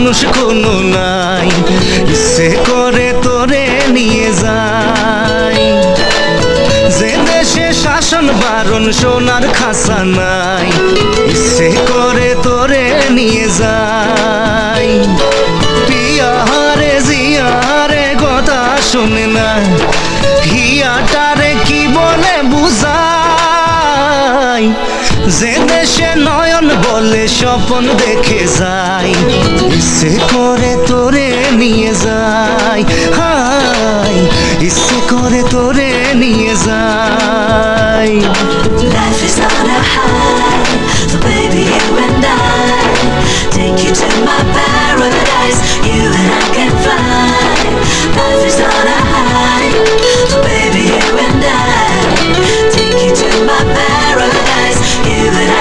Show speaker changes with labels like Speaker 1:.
Speaker 1: মানুষ কোনো নাই, ইচ্ছে করে তোরে নিয়ে যাই। যে দেশে শাসন বারণ সোনার খাসা নাই, ইচ্ছে করে তোরে নিয়ে যাই। পিয়ারে জিয়ারে কথা শুনে না, হিয়াটারে কি বলে বুঝাই। যে দেশে নয়ন বলে স্বপন দেখে যাই, ইচ্ছে করে তোরে নিয়ে যাই।